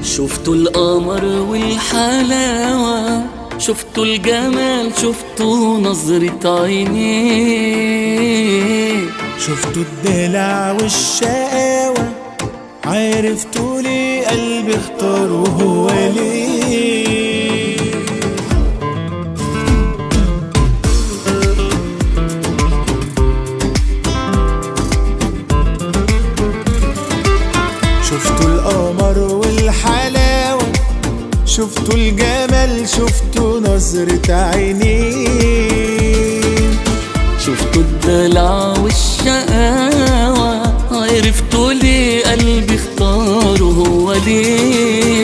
شفتوا القمر والحلاوة، شفتوا الجمال، شفتوا نظرة عينيه، شفتوا الدلع والشقاوة، عرفتوا ليه قلبي اختار وهو ليه. شفتوا القمر والحلاوة، شفتوا الجمال، شفتوا نظرة عينيه، شفتوا الدلع والشقاوة، عرفتوا ليه قلبي اختاره هو ليه.